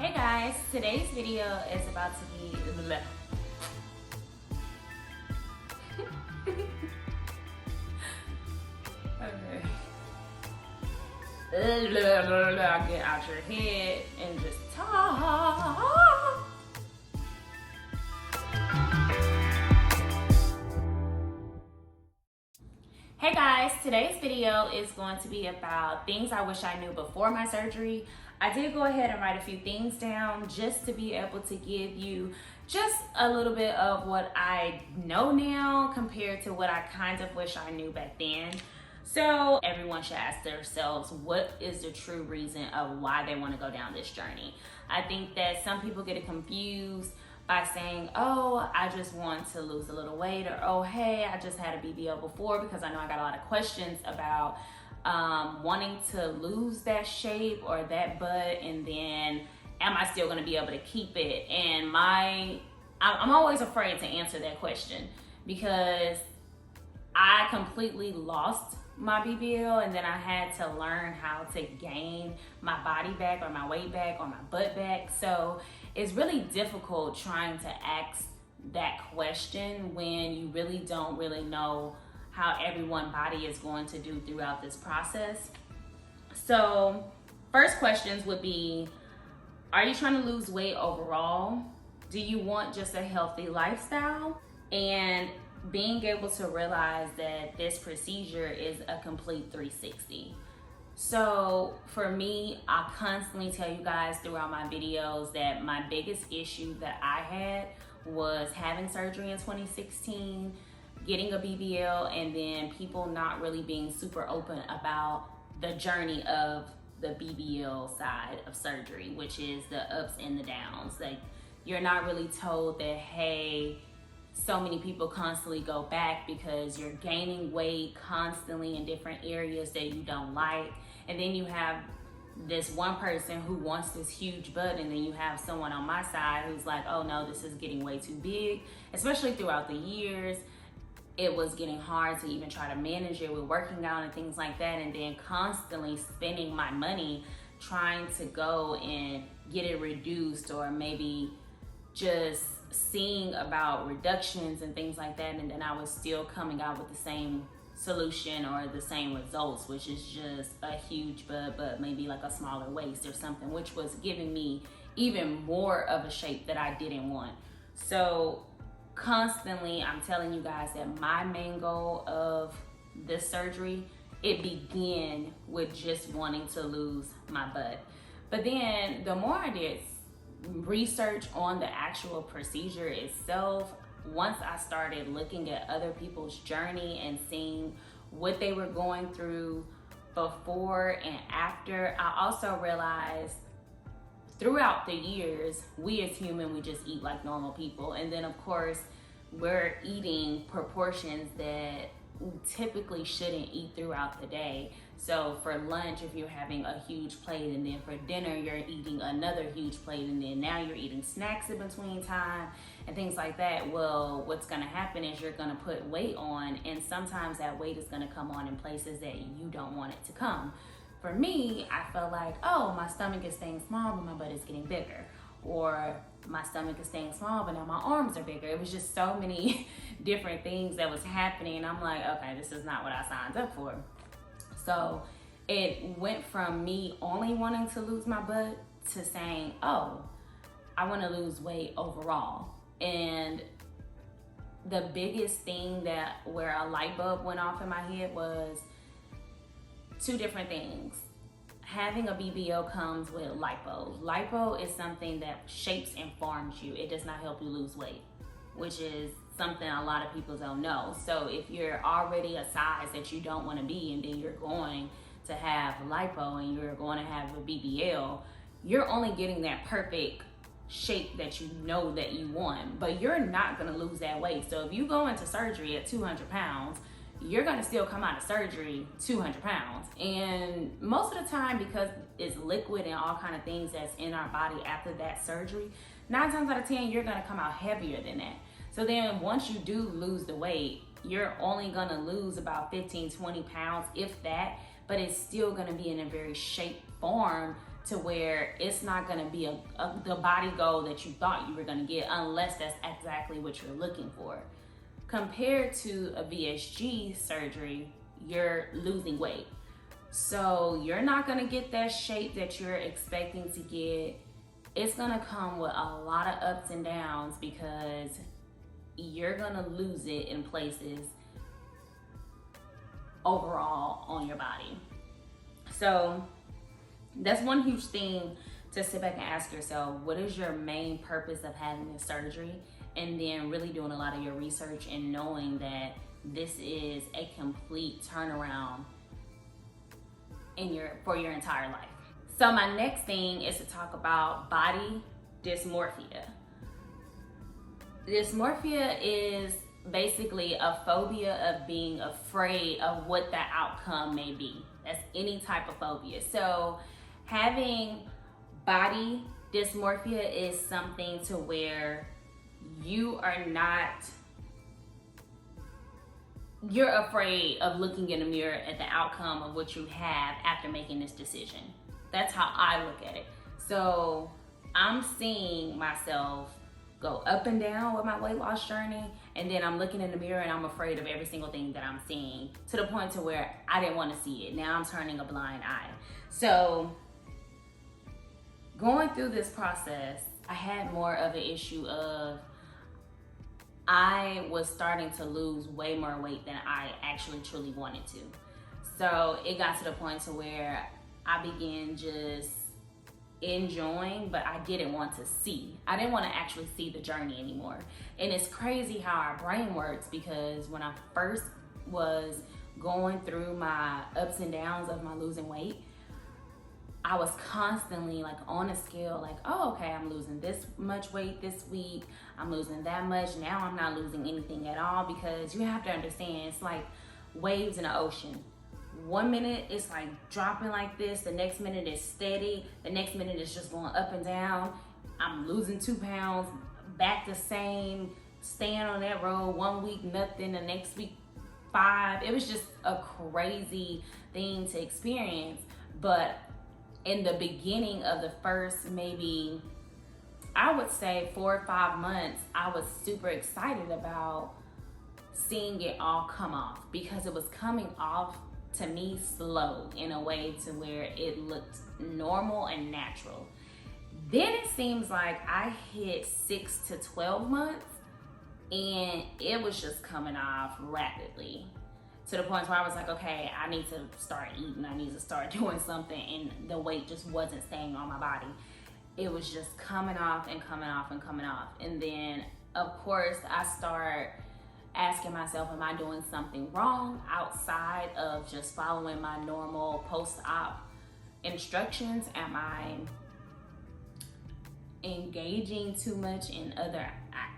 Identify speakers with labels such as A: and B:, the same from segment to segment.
A: Hey guys, today's video is about to be get out your head and just talk. Hey guys, today's video is going to be about things I wish I knew before my surgery. I did go ahead and write a few things down just to be able to give you just a little bit of what I know now compared to what I kind of wish I knew back then. So everyone should ask themselves, what is the true reason of why they want to go down this journey? I think that some people get it confused by saying, oh, I just want to lose a little weight, or oh, hey, I just had a BBL before, because I know I got a lot of questions about wanting to lose that shape or that butt, and then am I still going to be able to keep it? And I'm always afraid to answer that question because I completely lost my BBL, and then I had to learn how to gain my body back or my weight back or my butt back. So it's really difficult trying to ask that question when you really don't really know how everyone's body is going to do throughout this process. So first questions would be, are you trying to lose weight overall? Do you want just a healthy lifestyle? And being able to realize that this procedure is a complete 360. So for me, I constantly tell you guys throughout my videos that my biggest issue that I had was having surgery in 2016, getting a BBL, and then people not really being super open about the journey of the BBL side of surgery, which is the ups and the downs. Like, you're not really told that, hey, so many people constantly go back because you're gaining weight constantly in different areas that you don't like. And then you have this one person who wants this huge butt, and then you have someone on my side who's like, oh no, this is getting way too big. Especially throughout the years, it was getting hard to even try to manage it with working out and things like that, and then constantly spending my money trying to go and get it reduced, or maybe just seeing about reductions and things like that, and then I was still coming out with the same solution or the same results, which is just a huge butt but maybe like a smaller waist or something, which was giving me even more of a shape that I didn't want. So constantly I'm telling you guys that my main goal of this surgery, it began with just wanting to lose my butt. But then the more I did research on the actual procedure itself, once I started looking at other people's journey and seeing what they were going through before and after, I also realized throughout the years, we as humans, we just eat like normal people. And then of course, we're eating proportions that we typically shouldn't eat throughout the day. So for lunch, if you're having a huge plate, and then for dinner, you're eating another huge plate, and then now you're eating snacks in between time and things like that. Well, what's gonna happen is you're gonna put weight on, and sometimes that weight is gonna come on in places that you don't want it to come. For me, I felt like, oh, my stomach is staying small, but my butt is getting bigger. Or my stomach is staying small, but now my arms are bigger. It was just so many different things that was happening. And I'm like, okay, this is not what I signed up for. So it went from me only wanting to lose my butt to saying, oh, I want to lose weight overall. And the biggest thing where a light bulb went off in my head was two different things. Having a BBL comes with lipo. Lipo is something that shapes and forms you. It does not help you lose weight, which is something a lot of people don't know. So if you're already a size that you don't want to be, and then you're going to have lipo and you're going to have a BBL, you're only getting that perfect shape that you know that you want, but you're not going to lose that weight. So if you go into surgery at 200 pounds, you're gonna still come out of surgery 200 pounds. And most of the time, because it's liquid and all kind of things that's in our body after that surgery, 9 times out of 10, you're gonna come out heavier than that. So then once you do lose the weight, you're only gonna lose about 15, 20 pounds, if that, but it's still gonna be in a very shaped form to where it's not going to be the body goal that you thought you were going to get, unless that's exactly what you're looking for. Compared to a VSG surgery, you're losing weight. So you're not going to get that shape that you're expecting to get. It's going to come with a lot of ups and downs, because you're going to lose it in places overall on your body. So that's one huge thing to sit back and ask yourself, what is your main purpose of having this surgery? And then really doing a lot of your research and knowing that this is a complete turnaround for your entire life. So my next thing is to talk about body dysmorphia. Dysmorphia is basically a phobia of being afraid of what that outcome may be. That's any type of phobia. So having body dysmorphia is something to where you're afraid of looking in the mirror at the outcome of what you have after making this decision. That's how I look at it. So I'm seeing myself go up and down with my weight loss journey, and then I'm looking in the mirror and I'm afraid of every single thing that I'm seeing, to the point to where I didn't want to see it. Now I'm turning a blind eye. So going through this process, I had more of an issue of I was starting to lose way more weight than I actually truly wanted to. So it got to the point to where I began just enjoying, but I didn't want to see. I didn't want to actually see the journey anymore. And it's crazy how our brain works, because when I first was going through my ups and downs of my losing weight, I was constantly like on a scale, like, oh, okay, I'm losing this much weight this week, I'm losing that much, now I'm not losing anything at all. Because you have to understand, it's like waves in the ocean. 1 minute it's like dropping like this, the next minute it's steady, the next minute it's just going up and down. I'm losing 2 pounds, back the same, staying on that road. 1 week nothing, the next week 5. It was just a crazy thing to experience. But in the beginning of the first, maybe I would say 4 or 5 months, I was super excited about seeing it all come off, because it was coming off to me slow, in a way to where it looked normal and natural. Then it seems like I hit 6 to 12 months and it was just coming off rapidly, to the point where I was like, okay, I need to start eating, I need to start doing something, and the weight just wasn't staying on my body. It was just coming off and coming off and coming off. And then of course I start asking myself, am I doing something wrong outside of just following my normal post-op instructions? Am I engaging too much in other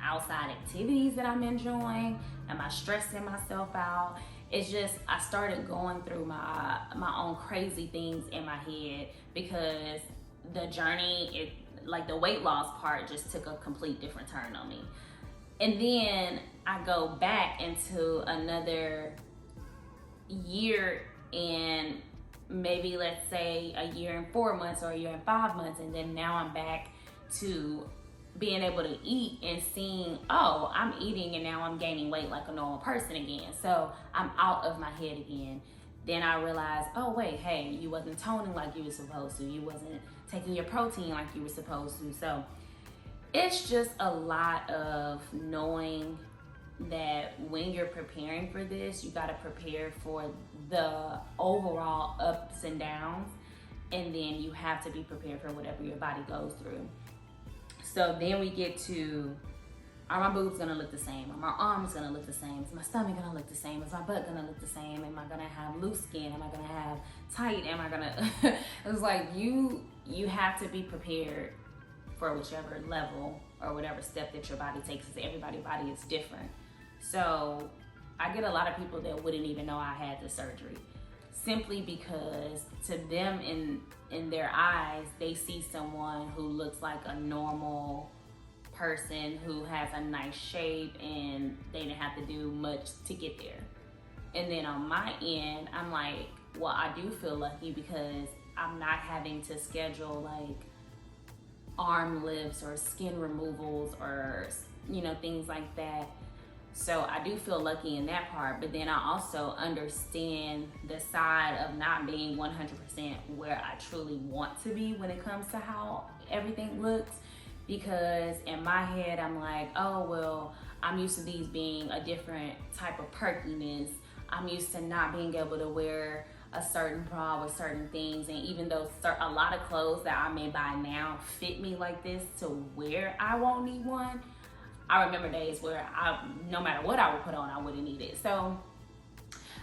A: outside activities that I'm enjoying? Am I stressing myself out? It's just, I started going through my own crazy things in my head, because the journey, like the weight loss part, just took a complete different turn on me. And then I go back into another year, and maybe let's say a year and 4 months or a year and 5 months, and then now I'm back to being able to eat and seeing, oh, I'm eating and now I'm gaining weight like a normal person again. So I'm out of my head again. Then I realized, oh wait, hey, you wasn't toning like you were supposed to. You wasn't taking your protein like you were supposed to. So it's just a lot of knowing that when you're preparing for this, you got to prepare for the overall ups and downs, and then you have to be prepared for whatever your body goes through. So then we get to, are my boobs gonna look the same? Are my arms gonna look the same? Is my stomach gonna look the same? Is my butt gonna look the same? Am I gonna have loose skin? Am I gonna have tight? Am I gonna, it's like you have to be prepared for whichever level or whatever step that your body takes. Everybody's body is different. So I get a lot of people that wouldn't even know I had the surgery, simply because to them, in their eyes, they see someone who looks like a normal person, who has a nice shape, and they didn't have to do much to get there. And then on my end, I'm like, well, I do feel lucky, because I'm not having to schedule like arm lifts or skin removals or, you know, things like that. So I do feel lucky in that part, but then I also understand the side of not being 100% where I truly want to be when it comes to how everything looks. Because in my head, I'm like, oh, well, I'm used to these being a different type of perkiness. I'm used to not being able to wear a certain bra with certain things. And even though a lot of clothes that I may buy now fit me like this to where I won't need one, I remember days where no matter what I would put on, I wouldn't need it. So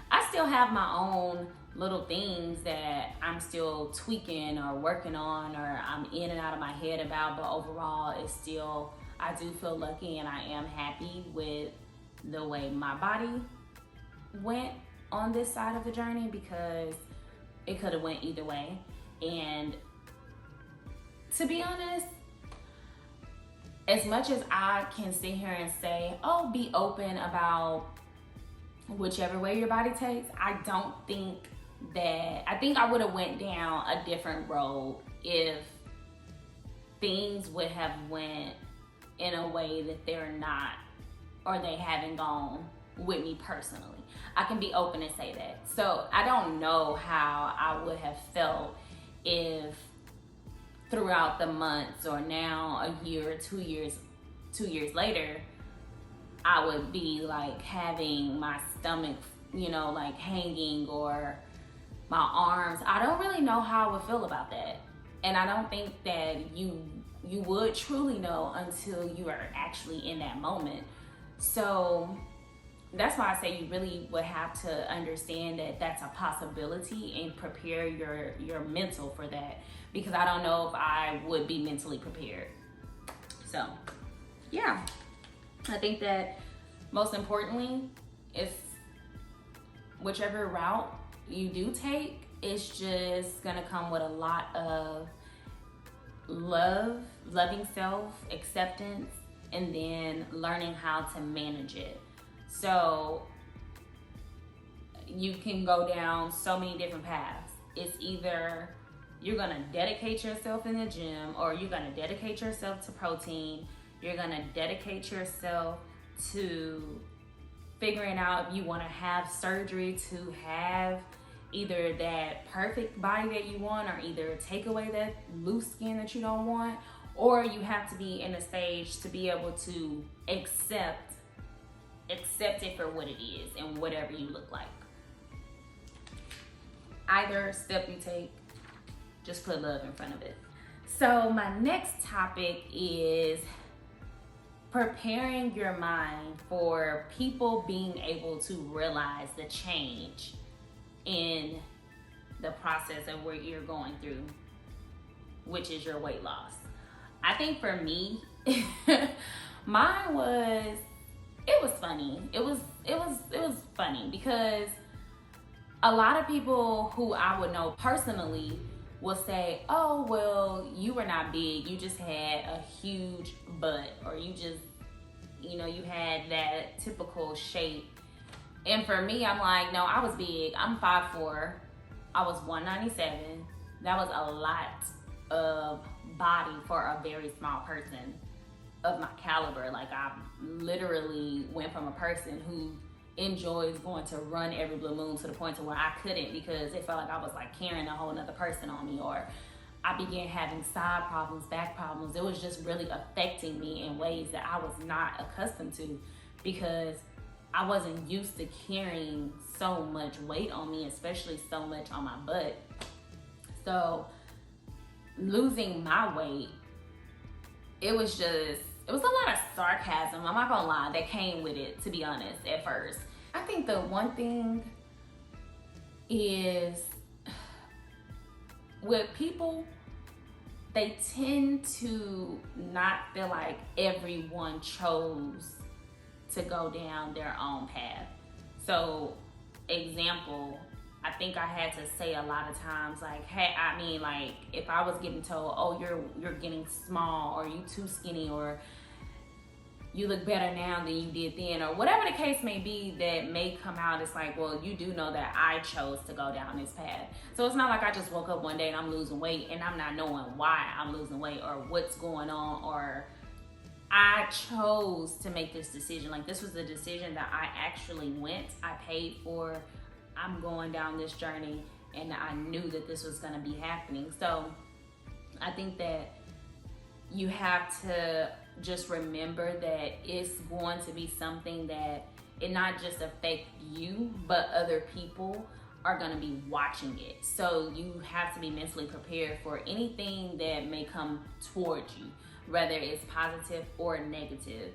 A: I still have my own little things that I'm still tweaking or working on, or I'm in and out of my head about, but overall it's still, I do feel lucky and I am happy with the way my body went on this side of the journey, because it could have went either way. And to be honest, as much as I can sit here and say, oh, be open about whichever way your body takes, I don't think that, I think I would have went down a different road if things would have went in a way that they're not, or they haven't gone with me personally. I can be open and say that. So I don't know how I would have felt if throughout the months, or now a year or 2 years later, I would be like having my stomach, you know, like hanging, or my arms. I don't really know how I would feel about that. And I don't think that you would truly know until you are actually in that moment. So that's why I say you really would have to understand that that's a possibility and prepare your mental for that, because I don't know if I would be mentally prepared. So yeah, I think that most importantly, if whichever route you do take, it's just gonna come with a lot of loving self, acceptance, and then learning how to manage it. So you can go down so many different paths. It's either you're gonna dedicate yourself in the gym, or you're gonna dedicate yourself to protein. You're gonna dedicate yourself to figuring out if you wanna have surgery to have either that perfect body that you want, or either take away that loose skin that you don't want, or you have to be in a stage to be able to accept it for what it is and whatever you look like. Either step you take, just put love in front of it. So my next topic is preparing your mind for people being able to realize the change in the process of what you're going through, which is your weight loss. I think for me, mine was, it was funny. It was funny because a lot of people who I would know personally will say, oh, well, you were not big. You just had a huge butt, or you just, you know, you had that typical shape. And for me, I'm like, no, I was big. I'm 5'4". I was 197. That was a lot of body for a very small person of my caliber. Like, I literally went from a person who enjoys going to run every blue moon to the point to where I couldn't, because it felt like I was like carrying a whole nother person on me, or I began having side problems, back problems. It was just really affecting me in ways that I was not accustomed to, because I wasn't used to carrying so much weight on me, especially so much on my butt. So losing my weight, it was a lot of sarcasm, I'm not gonna lie, that came with it, to be honest, at first. I think the one thing is, with people, they tend to not feel like everyone chose to go down their own path. So, example, I think I had to say a lot of times, like, hey, I mean, like, if I was getting told, oh, you're getting small, or you too skinny, or you look better now than you did then, or whatever the case may be that may come out. It's like, well, you do know that I chose to go down this path. So it's not like I just woke up one day and I'm losing weight and I'm not knowing why I'm losing weight or what's going on, or I chose to make this decision. Like, this was a decision that I actually went, I paid for. I'm going down this journey and I knew that this was going to be happening. So I think that you have to just remember that it's going to be something that it not just affect you, but other people are going to be watching it. So you have to be mentally prepared for anything that may come towards you, whether it's positive or negative.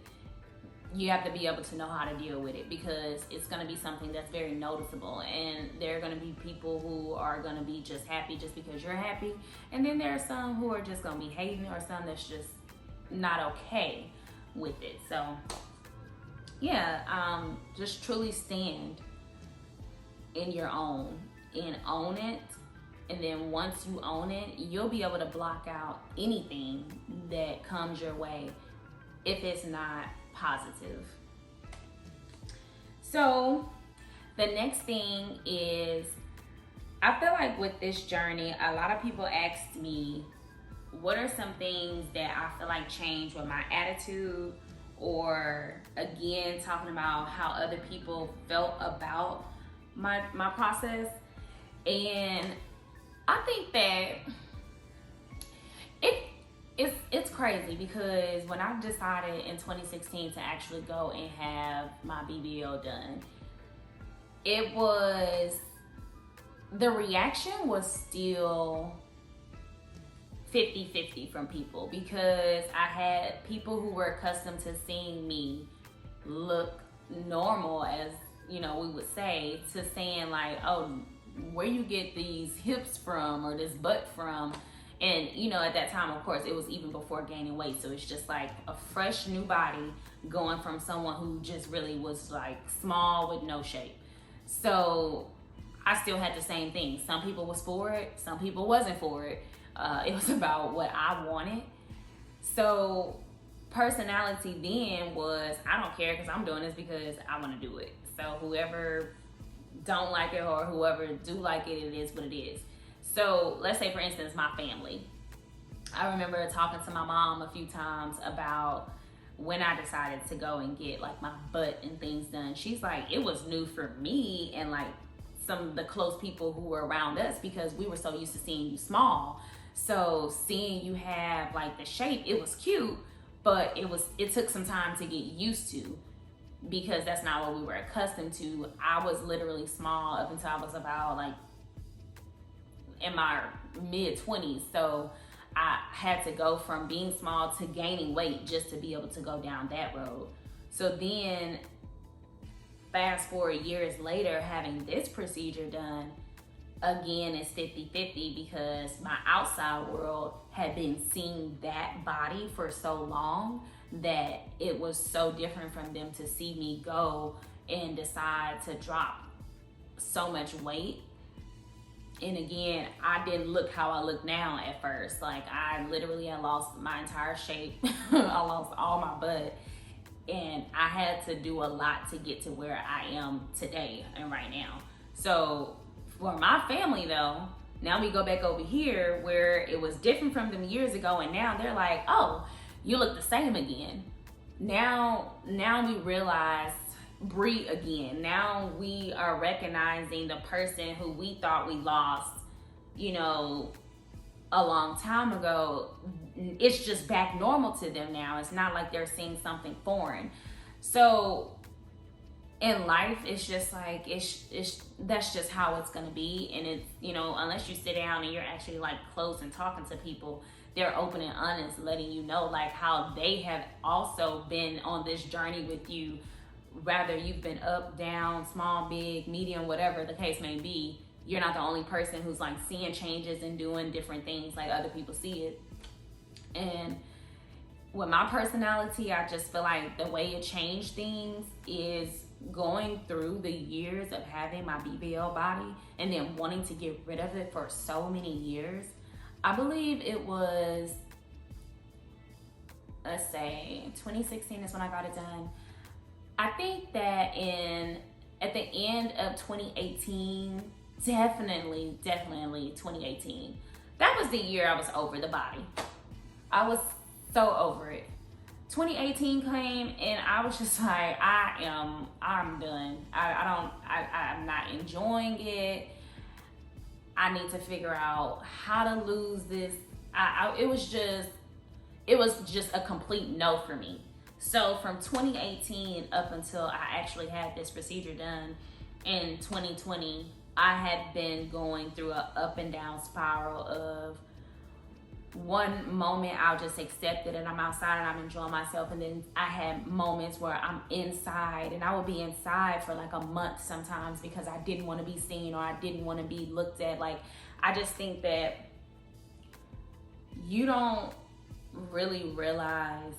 A: You have to be able to know how to deal with it, because it's going to be something that's very noticeable, and there are going to be people who are going to be just happy just because you're happy, and then there are some who are just going to be hating, or some that's just not okay with it. So yeah, just truly stand in your own and own it. And then once you own it, you'll be able to block out anything that comes your way if it's not positive. So the next thing is, I feel like with this journey, a lot of people asked me, what are some things that I feel like changed with my attitude, or again, talking about how other people felt about my process. And I think that it's crazy, because when I decided in 2016 to actually go and have my BBL done, the reaction was still 50-50 from people, because I had people who were accustomed to seeing me look normal, as you know, we would say, to saying like, oh, where you get these hips from or this butt from. And you know, at that time, of course, it was even before gaining weight, so it's just like a fresh new body going from someone who just really was like small with no shape. So I still had the same thing. Some people was for it, some people wasn't for it. It was about what I wanted. So personality then was, I don't care, because I'm doing this because I want to do it. So whoever don't like it or whoever do like it, it is what it is. So let's say, for instance, my family. I remember talking to my mom a few times about when I decided to go and get like my butt and things done. She's like, it was new for me and like some of the close people who were around us, because we were so used to seeing you small. So seeing you have like the shape, it was cute, but it took some time to get used to, because that's not what we were accustomed to. I was literally small up until I was about like in my mid-20s. So I had to go from being small to gaining weight just to be able to go down that road. So then fast forward years later, having this procedure done, again, it's 50-50, because my outside world had been seeing that body for so long that it was so different from them to see me go and decide to drop so much weight. And again, I didn't look how I look now at first. Like, I literally had lost my entire shape. I lost all my butt. And I had to do a lot to get to where I am today and right now. So for my family though, now we go back over here where it was different from them years ago, and now they're like, oh, you look the same again. Now we realize Bree again. Now we are recognizing the person who we thought we lost, you know, a long time ago. It's just back normal to them now. It's not like they're seeing something foreign. So in life, it's just like, it's that's just how it's gonna be. And it's, you know, unless you sit down and you're actually like close and talking to people, they're open and honest, letting you know like how they have also been on this journey with you. Whether you've been up, down, small, big, medium, whatever the case may be, you're not the only person who's like seeing changes and doing different things like other people see it. And with my personality, I just feel like the way it changed things is going through the years of having my BBL body and then wanting to get rid of it for so many years. I believe it was let's say 2016 is when I got it done. I think that at the end of 2018, definitely 2018, that was the year I was over the body. I was so over it. 2018 came and I was just like, I'm done. I'm not enjoying it. I need to figure out how to lose this. It was just a complete no for me. So from 2018 up until I actually had this procedure done in 2020, I had been going through an up and down spiral of one moment I'll just accept it and I'm outside and I'm enjoying myself, and then I had moments where I'm inside and I would be inside for like a month sometimes because I didn't want to be seen or I didn't want to be looked at. Like, I just think that you don't really realize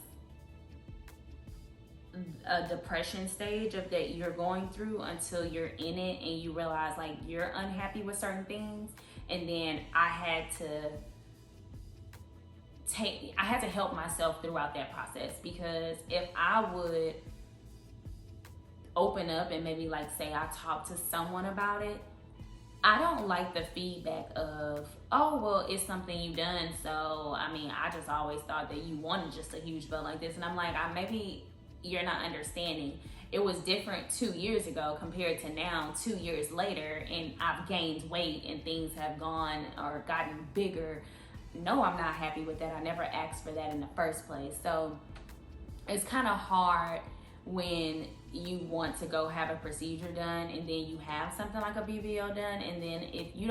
A: a depression stage of that you're going through until you're in it and you realize like you're unhappy with certain things. And then I had to help myself throughout that process, because if I would open up and maybe like say I talked to someone about it, I don't like the feedback of, oh, well, it's something you've done. So, I mean, I just always thought that you wanted just a huge butt like this. And I'm like, maybe you're not understanding. It was different 2 years ago compared to now, 2 years later, and I've gained weight and things have gone or gotten bigger. No, I'm not happy with that. I never asked for that in the first place. So it's kind of hard when you want to go have a procedure done and then you have something like a BBL done, and then if you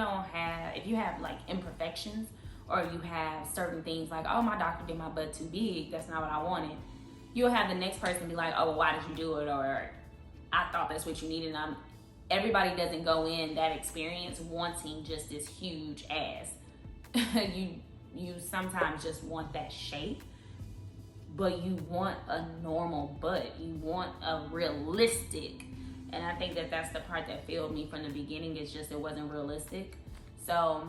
A: have like imperfections or you have certain things like, oh, my doctor did my butt too big, that's not what I wanted, you'll have the next person be like, oh, well, why did you do it? Or I thought that's what you needed. And everybody doesn't go in that experience wanting just this huge ass. You sometimes just want that shape, but you want a normal butt. You want a realistic. And I think that that's the part that failed me from the beginning. It's just it wasn't realistic. So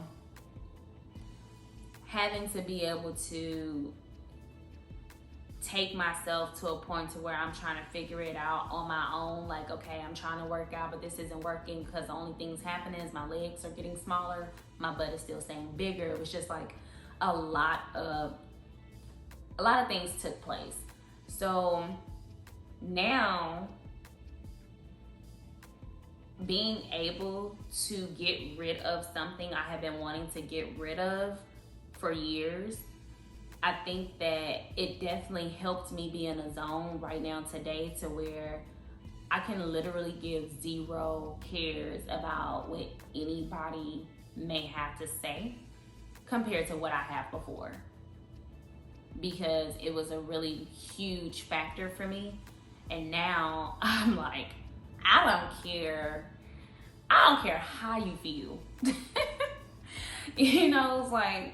A: having to be able to take myself to a point to where I'm trying to figure it out on my own. Like, okay, I'm trying to work out, but this isn't working because the only things happening is my legs are getting smaller. My butt is still staying bigger. It was just like a lot of things took place. So now being able to get rid of something I have been wanting to get rid of for years, I think that it definitely helped me be in a zone right now today to where I can literally give zero cares about what anybody may have to say compared to what I have before, because it was a really huge factor for me. And now I'm like, I don't care how you feel. You know, it's like,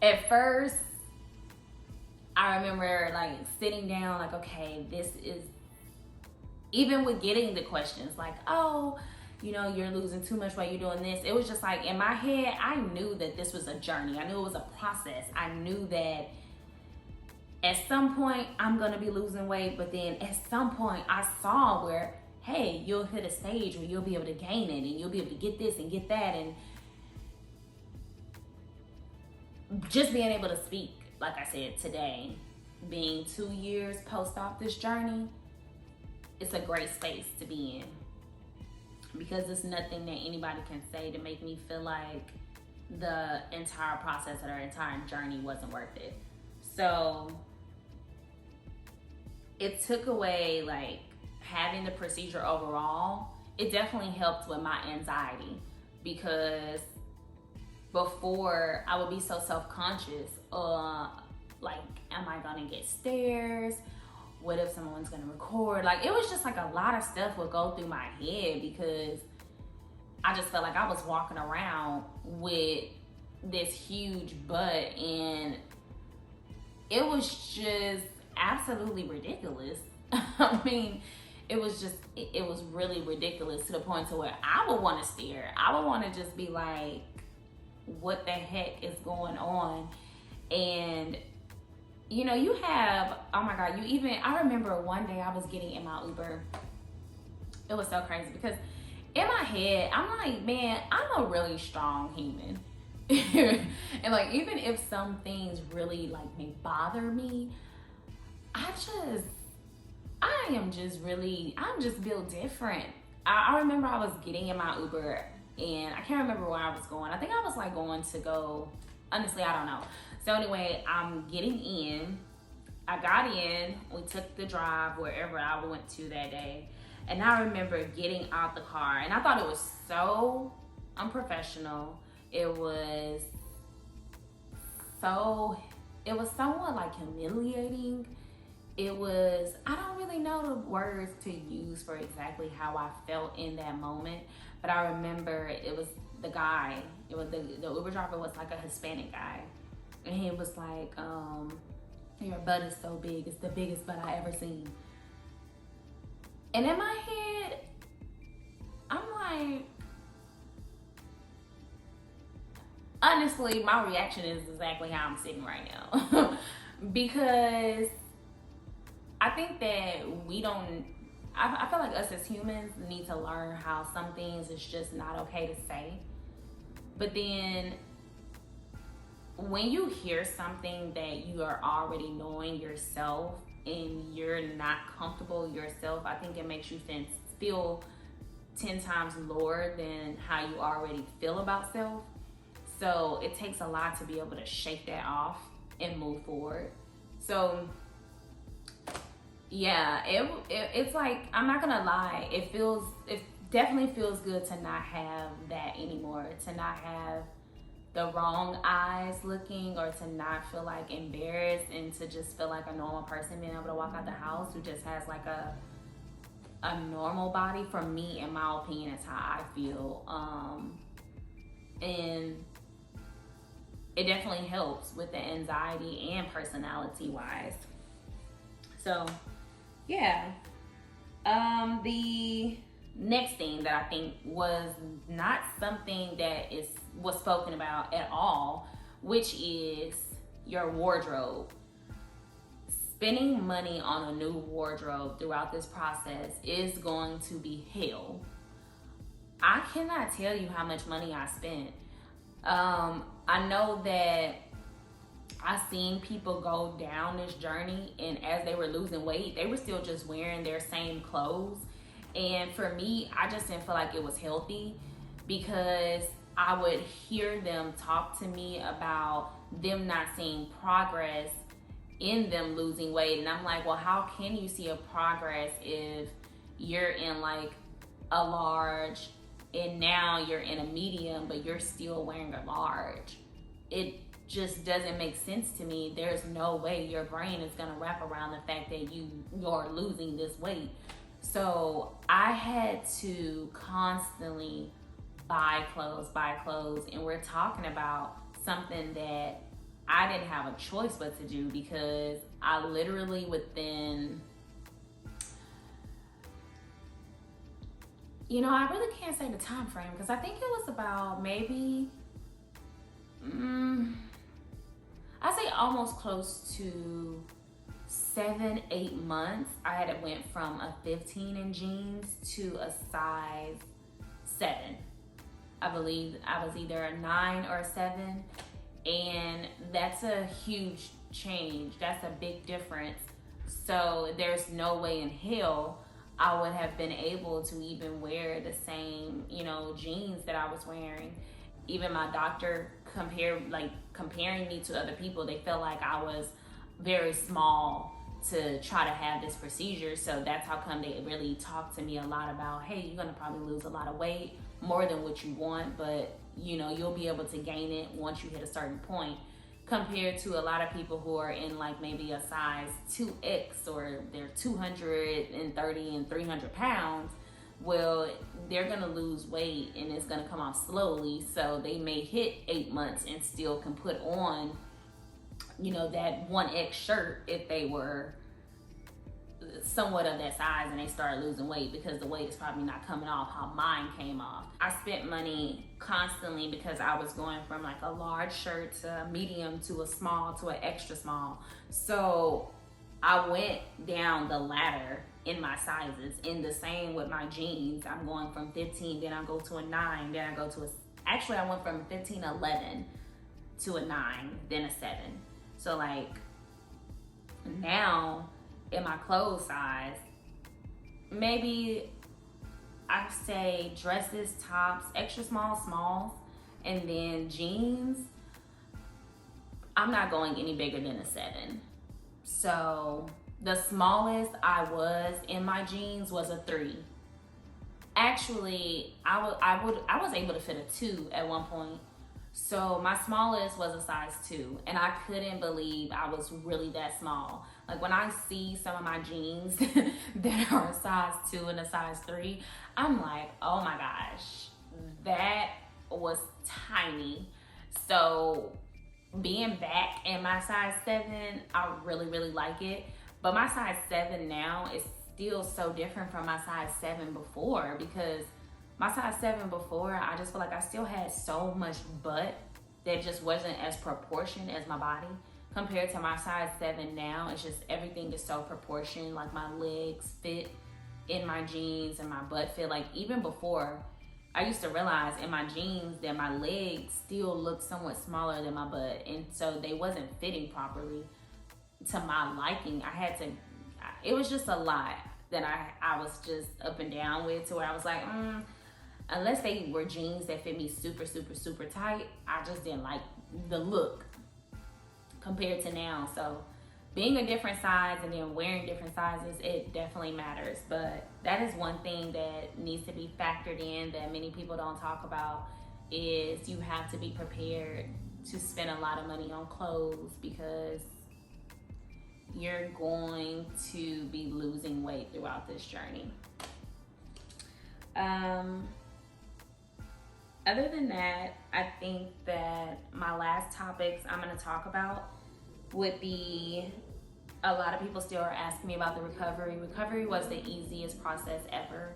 A: at first, I remember like sitting down like, okay, this is, even with getting the questions like, oh, you know, you're losing too much weight, you're doing this. It was just like, in my head, I knew that this was a journey. I knew it was a process. I knew that at some point I'm gonna be losing weight, but then at some point I saw where, hey, you'll hit a stage where you'll be able to gain it and you'll be able to get this and get that. And just being able to speak, like I said, today, being 2 years post-op this journey, it's a great space to be in, because there's nothing that anybody can say to make me feel like the entire process or the entire journey wasn't worth it. So it took away, like, having the procedure overall, it definitely helped with my anxiety, because before I would be so self-conscious, like, am I gonna get stares? What if someone's gonna record? Like, it was just like a lot of stuff would go through my head, because I just felt like I was walking around with this huge butt, and it was just absolutely ridiculous. I mean, it was really ridiculous, to the point to where I would want to stare. I would want to just be like, what the heck is going on? And you know, you have, oh my God, I remember one day I was getting in my Uber. It was so crazy because in my head, I'm like, man, I'm a really strong human. And like, even if some things really like may bother me, I'm just built different. I remember I was getting in my Uber and I can't remember where I was going. I think I was like going to go, honestly, I don't know. So anyway, I'm getting in. I got in, we took the drive wherever I went to that day. And I remember getting out the car and I thought it was so unprofessional. It was somewhat like humiliating. I don't really know the words to use for exactly how I felt in that moment, but I remember it was the guy, the Uber driver was like a Hispanic guy. And he was like, your butt is so big, it's the biggest butt I ever seen. And in my head, I'm like, honestly, my reaction is exactly how I'm sitting right now. Because I think that I feel like us as humans need to learn how some things is just not okay to say. But then when you hear something that you are already knowing yourself and you're not comfortable yourself, I think it makes you feel 10 times lower than how you already feel about self. So it takes a lot to be able to shake that off and move forward. So yeah, it's like, I'm not gonna lie, it definitely feels good to not have that anymore, to not have the wrong eyes looking, or to not feel like embarrassed, and to just feel like a normal person being able to walk out the house who just has like a normal body. For me, in my opinion, that's how I feel. And it definitely helps with the anxiety and personality wise. So yeah. The next thing that I think was not something that was spoken about at all, which is your wardrobe. Spending money on a new wardrobe throughout this process is going to be hell. I cannot tell you how much money I spent. I know that I seen people go down this journey, and as they were losing weight, they were still just wearing their same clothes. And for me, I just didn't feel like it was healthy, because I would hear them talk to me about them not seeing progress in them losing weight. And I'm like, well, how can you see a progress if you're in like a large and now you're in a medium, but you're still wearing a large? It just doesn't make sense to me. There's no way your brain is gonna wrap around the fact that you're losing this weight. So I had to constantly buy clothes, and we're talking about something that I didn't have a choice but to do, because I literally within, I really can't say the time frame, because I think it was about maybe I say almost close to 7-8 months. I had went from a 15 in jeans to a size 7. I believe I was either a 9 or a 7, and that's a huge change. That's a big difference. So there's no way in hell I would have been able to even wear the same, jeans that I was wearing. Even my doctor comparing me to other people, they felt like I was very small to try to have this procedure. So that's how come they really talked to me a lot about, hey, you're gonna probably lose a lot of weight, more than what you want, but you'll be able to gain it once you hit a certain point, compared to a lot of people who are in like maybe a size 2X, or they're 230 and 300 pounds. Well, they're gonna lose weight and it's gonna come off slowly, so they may hit 8 months and still can put on that 1X shirt if they were somewhat of that size and they start losing weight because the weight is probably not coming off how mine came off. I spent money constantly because I was going from like a large shirt to a medium to a small to an extra small. So I went down the ladder in my sizes. In the same with my jeans, I'm going from 15, then I go to a 9, then I go to a, actually I went from 15, 11 to a 9, then a 7. So like now in my clothes size, maybe I say dresses, tops, extra small, smalls, and then jeans, I'm not going any bigger than a 7. So the smallest I was in my jeans was a 3. Actually, I was able to fit a 2 at one point. So my smallest was a size 2, and I couldn't believe I was really that small. Like when I see some of my jeans that are a size 2 and a size 3, I'm like, oh my gosh, that was tiny. So being back in my size 7, I really, really like it. But my size 7 now is still so different from my size 7 before, because my size 7 before, I just feel like I still had so much butt that just wasn't as proportioned as my body. Compared to my size 7 now, it's just everything is so proportioned. Like my legs fit in my jeans and my butt fit. Like even before, I used to realize in my jeans that my legs still looked somewhat smaller than my butt. And so they wasn't fitting properly to my liking. It was just a lot that I was just up and down with, to where I was like, unless they were jeans that fit me super, super, super tight, I just didn't like the look compared to now. So being a different size and then wearing different sizes, it definitely matters. But that is one thing that needs to be factored in that many people don't talk about, is you have to be prepared to spend a lot of money on clothes, because you're going to be losing weight throughout this journey. Other than that, I think that my last topics I'm going to talk about would be, a lot of people still are asking me about the recovery. Recovery was the easiest process ever.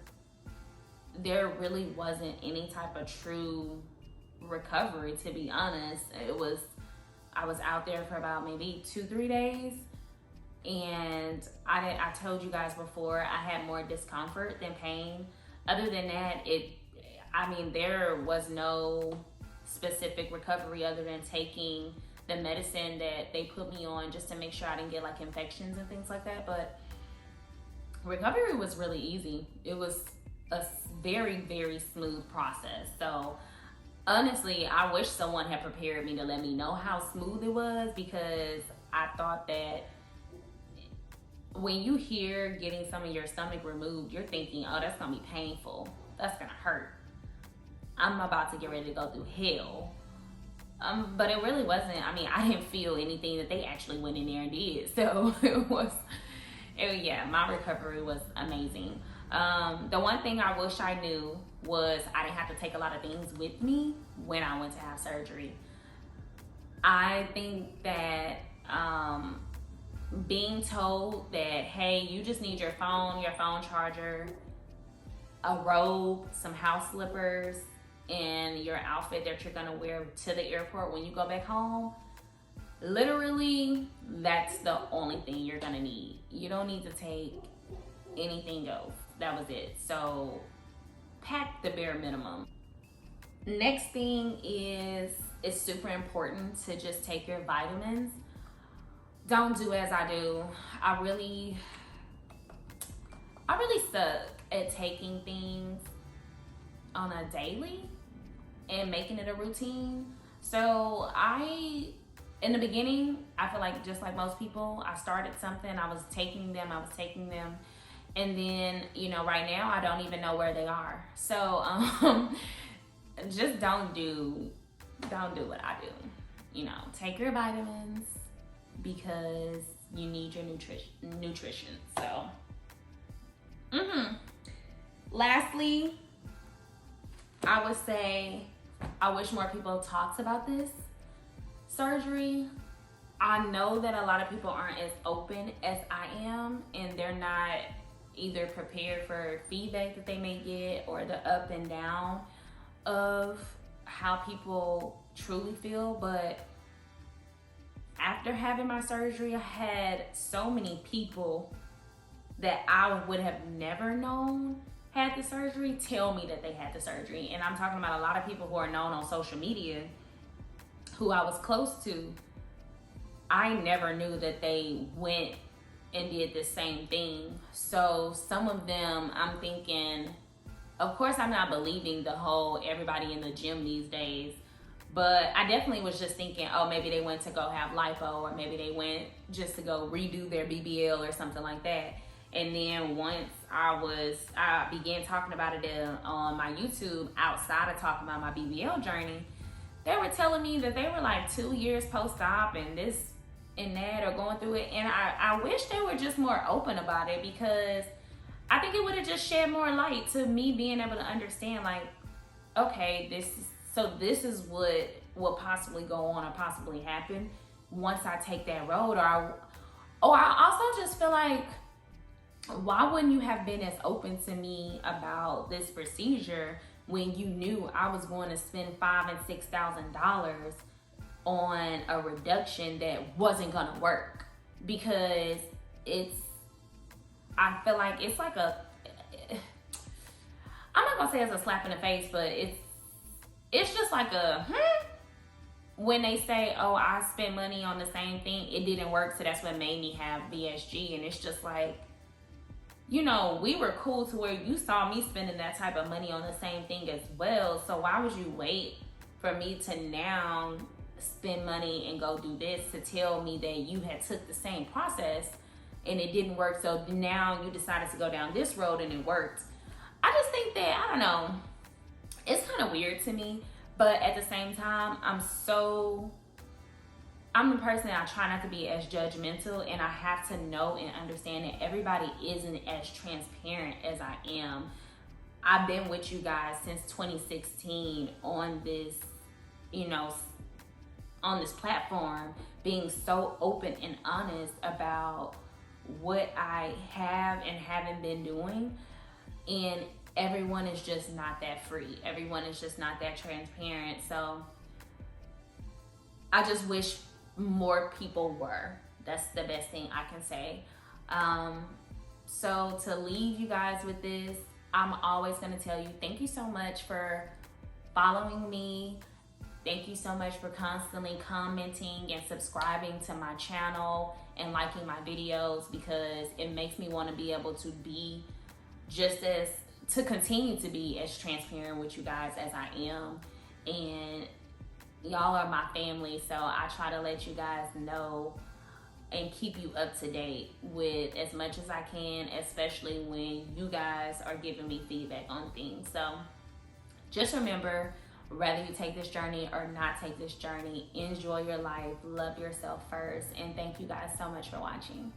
A: There really wasn't any type of true recovery, to be honest. I was out there for about maybe 2-3 days, and I told you guys before, I had more discomfort than pain. Other than that, there was no specific recovery other than taking the medicine that they put me on just to make sure I didn't get like infections and things like that. But recovery was really easy. It was a very, very smooth process. So honestly, I wish someone had prepared me to let me know how smooth it was, because I thought that when you hear getting some of your stomach removed, you're thinking, oh, that's gonna be painful. That's gonna hurt. I'm about to get ready to go through hell. But it really wasn't. I didn't feel anything that they actually went in there and did. So my recovery was amazing. The one thing I wish I knew was I didn't have to take a lot of things with me when I went to have surgery. I think that being told that, hey, you just need your phone charger, a robe, some house slippers, and your outfit that you're gonna wear to the airport when you go back home, literally, that's the only thing you're gonna need. You don't need to take anything else. That was it. So pack the bare minimum. Next thing is, it's super important to just take your vitamins. Don't do as I do. I really suck at taking things on a daily and making it a routine. So in the beginning, I feel like just like most people, I started something, I was taking them, and then, right now I don't even know where they are. So just don't do what I do. Take your vitamins, because you need your nutrition. So lastly, I would say I wish more people talked about this surgery. I know that a lot of people aren't as open as I am, and they're not either prepared for feedback that they may get or the up and down of how people truly feel. But after having my surgery, I had so many people that I would have never known had the surgery tell me that they had the surgery. And I'm talking about a lot of people who are known on social media who I was close to. I never knew that they went and did the same thing. So some of them, I'm thinking, of course I'm not believing the whole everybody in the gym these days, but I definitely was just thinking, oh, maybe they went to go have lipo, or maybe they went just to go redo their BBL or something like that. And then once I began talking about it on my YouTube, outside of talking about my BBL journey, they were telling me that they were like 2 years post-op and this and that, or going through it. And I wish they were just more open about it, because I think it would have just shed more light to me being able to understand, like, okay, this is what will possibly go on or possibly happen once I take that road. Or I also just feel like, why wouldn't you have been as open to me about this procedure when you knew I was going to spend $5,000 and $6,000 on a reduction that wasn't gonna work? Because I feel like it's like I'm not gonna say it's a slap in the face, but it's just like when they say, oh, I spent money on the same thing, it didn't work, so that's what made me have VSG. And it's just like, you know, we were cool to where you saw me spending that type of money on the same thing as well. So why would you wait for me to now spend money and go do this to tell me that you had took the same process and it didn't work, so now you decided to go down this road and it worked? I just think that, I don't know, it's kind of weird to me. But at the same time, I'm the person that I try not to be as judgmental, and I have to know and understand that everybody isn't as transparent as I am. I've been with you guys since 2016 on this, you know, on this platform, being so open and honest about what I have and haven't been doing. And everyone is just not that free. Everyone is just not that transparent. So I just wish more people were. That's the best thing I can say. So to leave you guys with this, I'm always going to tell you, thank you so much for following me. Thank you so much for constantly commenting and subscribing to my channel and liking my videos, because it makes me want to be able to be to continue to be as transparent with you guys as I am. And y'all are my family, so I try to let you guys know and keep you up to date with as much as I can, especially when you guys are giving me feedback on things. So just remember, whether you take this journey or not take this journey, enjoy your life, love yourself first, and thank you guys so much for watching.